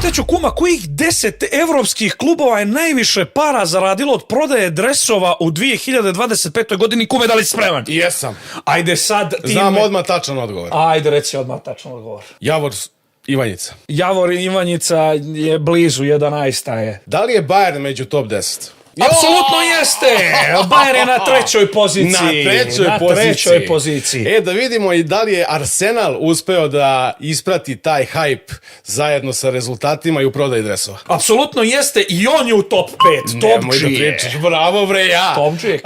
Pitaću kuma, kojih 10 evropskih klubova je najviše para zaradilo od prodaje dresova u 2025. godini? Kume, da li si spreman? Jesam. Ajde sad ti... Znam odmah tačan odgovor. Ajde, reci odmah tačan odgovor. Javor Ivanjica. Javor Ivanjica je blizu, 11. je. Da li je Bayern među top 10? Apsolutno jeste! Bayern je na trećoj poziciji. Na trećoj poziciji. Da vidimo i da li je Arsenal uspeo da isprati taj hype zajedno sa rezultatima i u prodaji dresova. Apsolutno jeste i on je u top 5. Nemoj da pričaš, bravo bre, ja. Top je,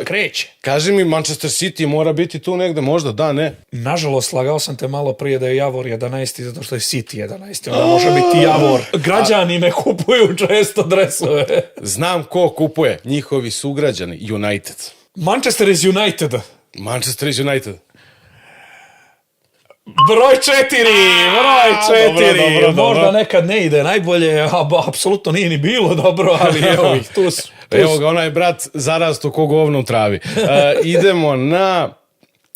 kreće. Kaži mi, Manchester City mora biti tu negde, možda, da, ne? Nažalost, slagao sam te malo prije da je Javor 11. zato što je City 11. Onda može biti Javor. Građani ne kupuju često dresove. Znam ko kupuje, njihovi sugrađani, United. Manchester is United. Manchester is United. Broj 4. Dobro. Možda nekad ne ide najbolje, apsolutno nije ni bilo dobro, ali evo ih, tu su. Evo ga, onaj brat zarasto ko govno u travi. Idemo na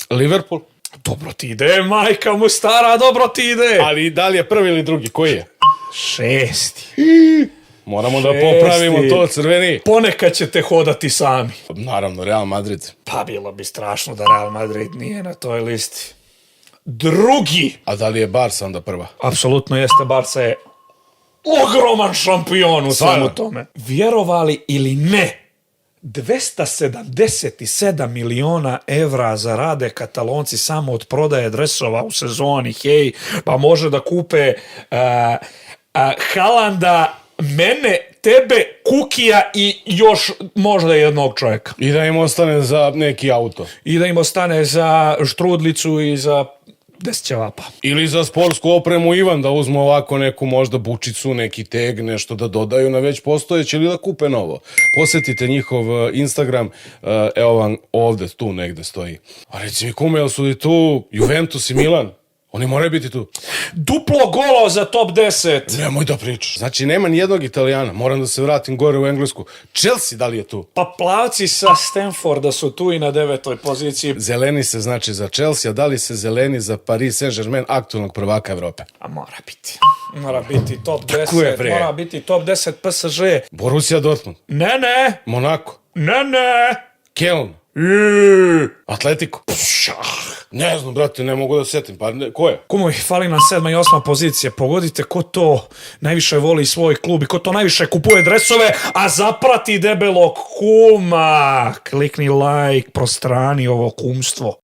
Liverpool. Dobro ti ide, majka mu stara, dobro ti ide. Ali da li je prvi ili drugi, koji je? 6. Moramo da popravimo to, crveni. Ponekad ćete hodati sami. Naravno, Real Madrid. Pa bilo bi strašno da Real Madrid nije na toj listi. Drugi. A da li je Barca onda prva? Apsolutno jeste, Barca je ogroman šampion u svemu tome. Vjerovali ili ne, 277 miliona evra zarade Katalonci samo od prodaje dresova u sezoni. Hej, pa može da kupe Haalanda, mene, tebe, Kukija i još možda jednog čovjeka. I da im ostane za neki auto. I da im ostane za štrudlicu i za 10 ćevapa. Ili za sportsku opremu Ivan, da uzmu ovako neku možda bučicu, neki teg, nešto da dodaju na već postojeće ili da kupe novo. Posjetite njihov Instagram, evo vam ovde, tu negde stoji. A reci mi kume, jel su li tu Juventus i Milan? Oni moraju biti tu. Duplo golo za top 10. Nemoj da pričaš. Znači, nema ni jednog Italijana. Moram da se vratim gore u Englesku. Chelsea, da li je tu? Pa plavci sa Stanforda su tu i na 9. poziciji. Zeleni se znači za Chelsea, a da li se zeleni za Paris Saint-Germain, aktualnog prvaka Evrope? A mora biti. Mora biti top 10. Mora biti top 10 PSG. Borussia Dortmund. Ne. Monaco. Ne. Keln. Atletico. Ne znam, brate, ne mogu da setim. Pa ko je? Kumovi, fali nam 7. i 8. pozicija. Pogodite ko to najviše voli svoj klub i ko to najviše kupuje dresove, a zaprati debelog kuma. Klikni like, prostrani ovo kumstvo.